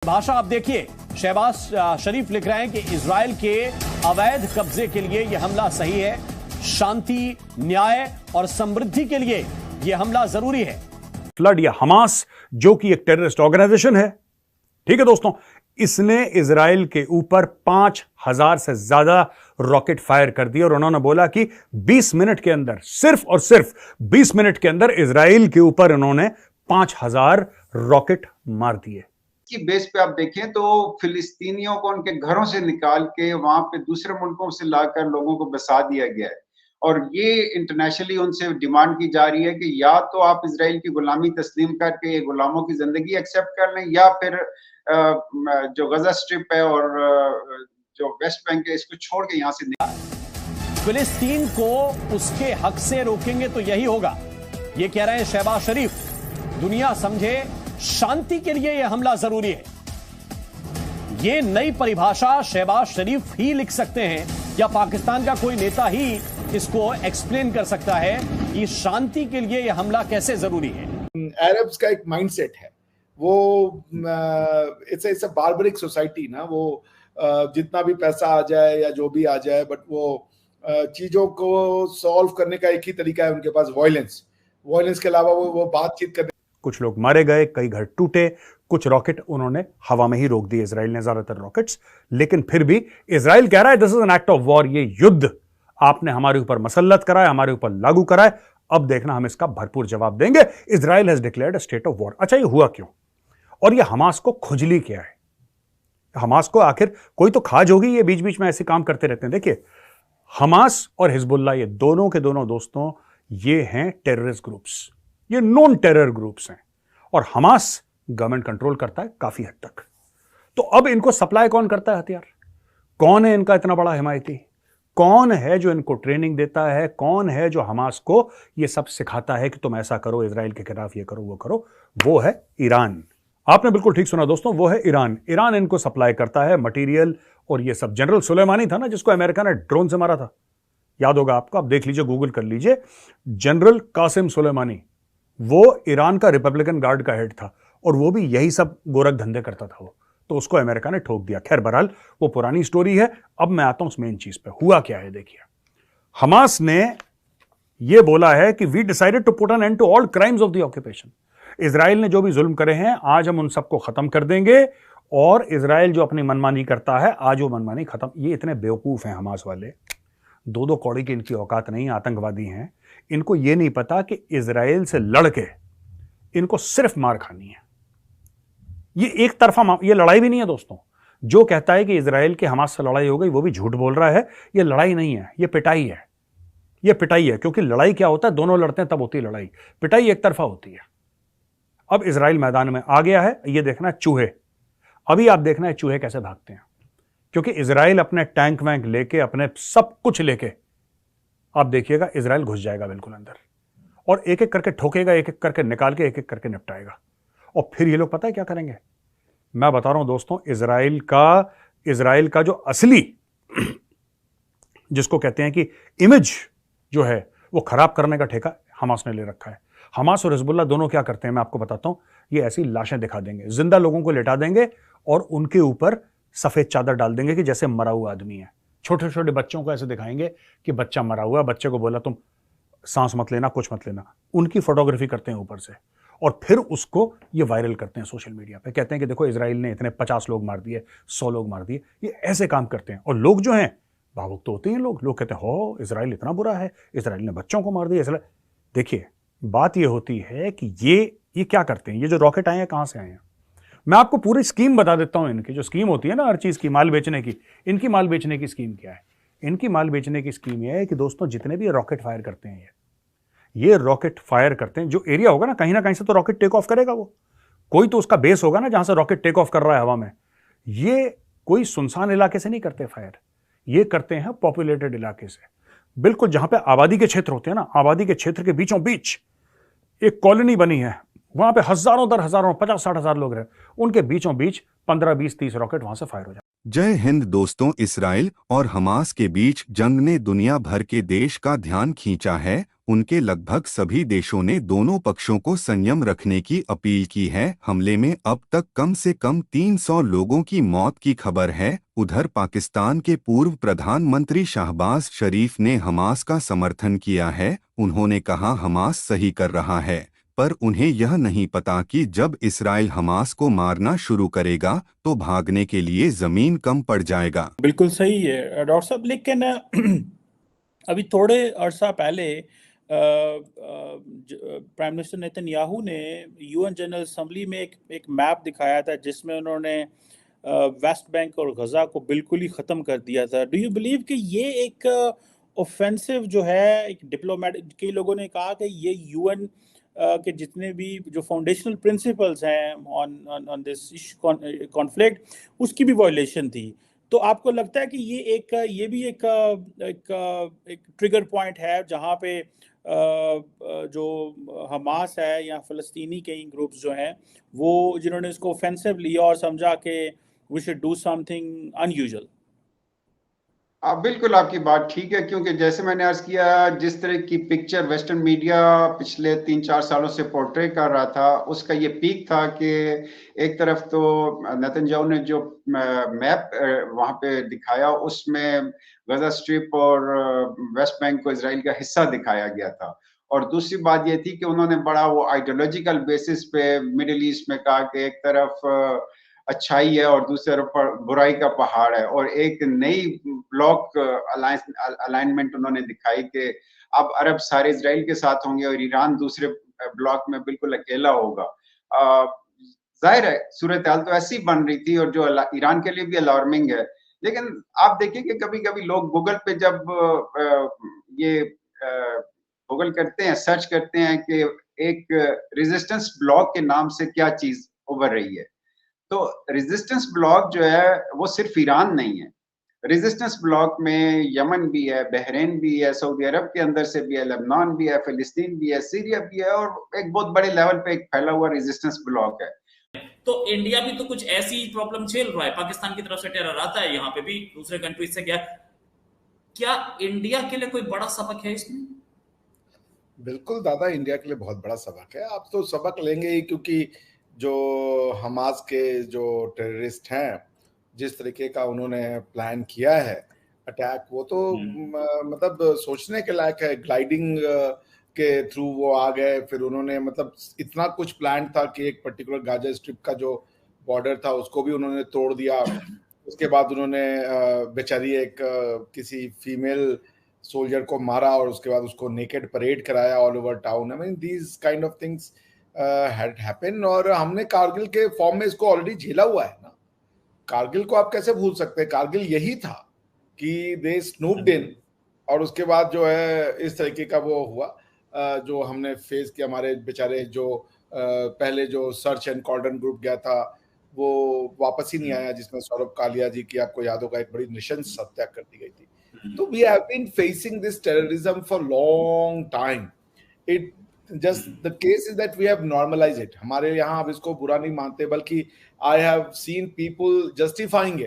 परिभाषा आप देखिए, शहबाज शरीफ लिख रहे हैं कि इजराइल के अवैध कब्जे के लिए यह हमला सही है, शांति, न्याय और समृद्धि के लिए यह हमला जरूरी है। फ्लड या हमास, जो कि एक टेररिस्ट ऑर्गेनाइजेशन है, ठीक है दोस्तों, इसने इजराइल के ऊपर 5000 से ज्यादा रॉकेट फायर कर दिए और उन्होंने बोला कि 20 मिनट के अंदर, सिर्फ और सिर्फ 20 मिनट के अंदर इजराइल के ऊपर इन्होंने 5000 रॉकेट मार दिए। की बेस पे आप देखें तो फिलिस्तीनियों को उनके घरों से निकाल के वहां पे दूसरे मुल्कों से लाकर लोगों को बसा दिया गया है और ये इंटरनेशनली उनसे डिमांड की जा रही है कि या तो आप इजराइल की गुलामी तस्लीम करके ये गुलामों की जिंदगी एक्सेप्ट कर लें या फिर जो गजा स्ट्रिप है और जो वेस्ट बैंक है इसको छोड़ के यहाँ से फिलिस्तीन को उसके हक से रोकेंगे तो यही होगा, ये कह रहे हैं शहबाज शरीफ। दुनिया समझे शांति के लिए यह हमला जरूरी है। यह नई परिभाषा शहबाज शरीफ ही लिख सकते हैं या पाकिस्तान का कोई नेता ही इसको एक्सप्लेन कर सकता है कि शांति के लिए यह हमला कैसे जरूरी है। अरब्स का एक माइंडसेट है, वो इट्स अ बार्बरिक सोसाइटी ना, वो जितना भी पैसा आ जाए या जो भी आ जाए, बट वो चीजों को सॉल्व करने का एक ही तरीका है उनके पास, वायलेंस के अलावा वो बातचीत करने। कुछ लोग मारे गए, कई घर टूटे, कुछ रॉकेट उन्होंने हवा में ही रोक दिए इजराइल ने, ज्यादातर रॉकेट्स। लेकिन फिर भी इजराइल कह रहा है this is an act of war, ये युद्ध आपने हमारे ऊपर मसल्लत करा है, हमारे ऊपर लागू करा है, अब देखना हम इसका भरपूर जवाब देंगे। Israel has declared a state of war. अच्छा, ये हुआ क्यों और ये हमास को खुजली क्या है? हमास को आखिर कोई तो खाज होगी, ये बीच बीच में ऐसे काम करते रहते हैं। देखिए, हमास और हिजबुल्लाह ये दोनों के दोनों दोस्तों, ये हैं टेररिस्ट ग्रुप्स, ये नॉन टेरर ग्रुप्स हैं और हमास गवर्नमेंट कंट्रोल करता है काफी हद तक। तो अब इनको सप्लाई कौन करता है हथियार? कौन है इनका इतना बड़ा हिमायती? कौन है जो इनको ट्रेनिंग देता है? कौन है जो हमास को ये सब सिखाता है कि तुम ऐसा करो, इजराइल के खिलाफ ये करो वो करो? वो है ईरान। आपने बिल्कुल ठीक सुना दोस्तों, वो है ईरान। ईरान इनको सप्लाई करता है मटीरियल और ये सब। जनरल सुलेमानी था ना जिसको अमेरिका ने ड्रोन से मारा था, याद होगा आपको, आप देख लीजिए, गूगल कर लीजिए। जनरल कासिम सुलेमानी, वो ईरान का रिपब्लिकन गार्ड का हेड था और वो भी यही सब गोरख धंधे करता था वो, तो उसको अमेरिका ने ठोक दिया। खैर बहरहाल वो पुरानी स्टोरी है। अब मैं आता हूं उस मेन चीज पे। हुआ क्या है देखिए, हमास ने ये बोला है कि we decided to put an end to all crimes of the occupation. Israel ने जो भी जुल्म करे हैं आज हम उन सबको खत्म कर देंगे और इजराइल जो अपनी मनमानी करता है आज वो मनमानी खत्म। ये इतने बेवकूफ हैं हमास वाले, दो कौड़ी की इनकी औकात नहीं, आतंकवादी हैं। इनको यह नहीं पता कि इजराइल से लड़के इनको सिर्फ मार खानी है। ये एक तरफा ये लड़ाई भी नहीं है दोस्तों। जो कहता है कि इजराइल के हमास से लड़ाई हो गई वो भी झूठ बोल रहा है। ये लड़ाई नहीं है, ये पिटाई है। ये पिटाई है, क्योंकि लड़ाई क्या होता है, दोनों लड़ते हैं तब होती है लड़ाई। पिटाई एक तरफा होती है। अब इजराइल मैदान में आ गया है। ये देखना है चूहे, अभी आप देखना है चूहे कैसे भागते हैं, क्योंकि इजराइल अपने टैंक वैंक लेके, अपने सब कुछ लेके, आप देखिएगा इजराइल घुस जाएगा बिल्कुल अंदर और एक एक करके ठोकेगा, एक एक करके निकाल के, एक एक करके निपटाएगा। और फिर ये लोग पता है क्या करेंगे? मैं बता रहा हूं दोस्तों, इजराइल का जो असली जिसको कहते हैं कि इमेज जो है वो खराब करने का ठेका हमास ने ले रखा है। हमास और हिजबुल्लाह दोनों क्या करते हैं मैं आपको बताता हूं। ये ऐसी लाशें दिखा देंगे, जिंदा लोगों को लेटा देंगे और उनके ऊपर सफेद चादर डाल देंगे कि जैसे मरा हुआ आदमी है। छोटे छोटे बच्चों को ऐसे दिखाएंगे कि बच्चा मरा हुआ, बच्चे को बोला तुम सांस मत लेना, कुछ मत लेना। उनकी फोटोग्राफी करते हैं ऊपर से और फिर उसको ये वायरल करते हैं सोशल मीडिया पे। कहते हैं कि देखो इजराइल ने इतने 50 लोग मार दिए, 100 लोग मार दिए। ये ऐसे काम करते हैं और लोग जो हैं भावुक तो होते हैं। लोग कहते हैं हो इजराइल इतना बुरा है, इजराइल ने बच्चों को मार दिया। देखिए, बात ये होती है कि ये क्या करते हैं, ये जो रॉकेट आए हैं कहां से आए हैं। मैं आपको पूरी स्कीम बता देता हूं। इनकी जो स्कीम होती है ना हर चीज की, माल बेचने की, इनकी माल बेचने की स्कीम क्या है? इनकी माल बेचने की स्कीम यह है कि दोस्तों जितने भी रॉकेट फायर करते हैं, ये रॉकेट फायर करते हैं, जो एरिया होगा ना कहीं से तो रॉकेट टेक ऑफ करेगा। वो कोई तो उसका बेस होगा ना जहां से रॉकेट टेक ऑफ कर रहा है हवा में। ये कोई सुनसान इलाके से नहीं करते फायर, ये करते हैं पॉपुलेटेड इलाके से, बिल्कुल जहां पे आबादी के क्षेत्र होते हैं ना, आबादी के क्षेत्र के बीचों बीच एक कॉलोनी बनी है, वहां पे हजारों दर हजारों 50-60 हजार लोग रहे, उनके बीचों बीच 15-20-30 रॉकेट वहां से फायर हो जाए। जय हिंद दोस्तों। इसराइल और हमास के बीच जंग ने दुनिया भर के देश का ध्यान खींचा है। उनके लगभग सभी देशों ने दोनों पक्षों को संयम रखने की अपील की है। हमले में अब तक कम से कम 300 लोगों की मौत की खबर है। उधर पाकिस्तान के पूर्व प्रधानमंत्री शहबाज शरीफ ने हमास का समर्थन किया है। उन्होंने कहा हमास सही कर रहा है, पर उन्हें यह नहीं पता कि जब इसराइल हमास को मारना शुरू करेगा तो भागने के लिए जमीन कम पड़ जाएगा। बिल्कुल सही है डॉक्टर साहब, लेकिन अभी थोड़े अरसा पहले प्राइम मिनिस्टर नेतन्याहू ने यूएन जनरल असेंबली में एक मैप दिखाया था जिसमें उन्होंने वेस्ट बैंक और गजा को बिल्कुल ही ख़त्म कर दिया था। डू यू बिलीव कि ये एक ऑफेंसिव जो है, एक डिप्लोमेटिक, कई लोगों ने कहा कि ये यूएन के जितने भी जो फाउंडेशनल प्रिंसिपल्स हैं ऑन दिस कॉन्फ्लिक्ट, उसकी भी वायलेशन थी। तो आपको लगता है कि ये भी एक ट्रिगर पॉइंट है जहां पे जो हमास है या फ़लस्तीनी कई ग्रुप्स जो हैं वो जिन्होंने इसको ऑफेंसिव लिया और समझा कि we should do something unusual? बिल्कुल आपकी बात ठीक है, क्योंकि जैसे मैंने अर्ज किया, जिस तरह की पिक्चर वेस्टर्न मीडिया पिछले 3-4 सालों से पोर्ट्रे कर रहा था, उसका ये पीक था कि एक तरफ तो नेतन्याहू ने जो मैप वहां पे दिखाया उसमें गजा स्ट्रिप और वेस्ट बैंक को इसराइल का हिस्सा दिखाया गया था, और दूसरी बात ये थी कि उन्होंने बड़ा वो आइडियोलॉजिकल बेसिस पे मिडिल ईस्ट में कहा कि एक तरफ अच्छाई है और दूसरी तरफ बुराई का पहाड़ है, और एक नई ब्लॉक अलाइनमेंट उन्होंने दिखाई कि अब अरब सारे इजराइल के साथ होंगे और ईरान दूसरे ब्लॉक में बिल्कुल अकेला होगा। जाहिर है सूरत हाल तो ऐसी बन रही थी, और जो ईरान के लिए भी अलार्मिंग है। लेकिन आप देखिए कि कभी कभी लोग गूगल पे जब ये गूगल करते हैं, सर्च करते हैं कि एक रेजिस्टेंस ब्लॉक के नाम से क्या चीज उभर रही है, तो रेजिस्टेंस ब्लॉक जो है वो सिर्फ ईरान नहीं है। रेजिस्टेंस ब्लॉक में यमन भी है, बहरीन भी है, सऊदी अरब के अंदर से भी है, लेबनान भी है, फिलिस्तीन भी है, सीरिया भी है, और एक बहुत बड़े लेवल पे एक फैला हुआ रेजिस्टेंस ब्लॉक है। तो इंडिया भी तो कुछ ऐसी प्रॉब्लम झेल रहा है, पाकिस्तान की तरफ से टेरर आता है, यहाँ पे भी दूसरे कंट्रीज से। क्या इंडिया के लिए कोई बड़ा सबक है इसमें? बिल्कुल दादा, इंडिया के लिए बहुत बड़ा सबक है। आप तो सबक लेंगे ही, क्योंकि जो हमास के जो टेररिस्ट हैं, जिस तरीके का उन्होंने प्लान किया है अटैक, वो तो मतलब सोचने के लायक है। ग्लाइडिंग के थ्रू वो आ गए, फिर उन्होंने मतलब इतना कुछ प्लान था कि एक पर्टिकुलर गाजा स्ट्रिप का जो बॉर्डर था उसको भी उन्होंने तोड़ दिया। उसके बाद उन्होंने बेचारी एक किसी फीमेल सोल्जर को मारा और उसके बाद उसको नेकेड परेड कराया all over town. I mean these kind of things had happen, और हमने कारगिल के फॉर्म में इसको ऑलरेडी झेला हुआ है ना। कारगिल को आप कैसे भूल सकते हैं? कारगिल यही था कि दे स्नूप्ड इन, और उसके बाद जो है इस तरीके का वो हुआ जो हमने फेस किया। हमारे बेचारे जो पहले जो सर्च एंड कॉर्डन ग्रुप गया था वो वापस ही नहीं आया, जिसमें सौरभ कालिया जी की, आपको याद होगा, एक बड़ी नृशंस हत्या कर दी गई थी। तो we have been facing this terrorism for long time. It just the case is that we have normalized it. हमारे यहाँ अब इसको बुरा नहीं मानते, बल्कि I have seen people justifying it.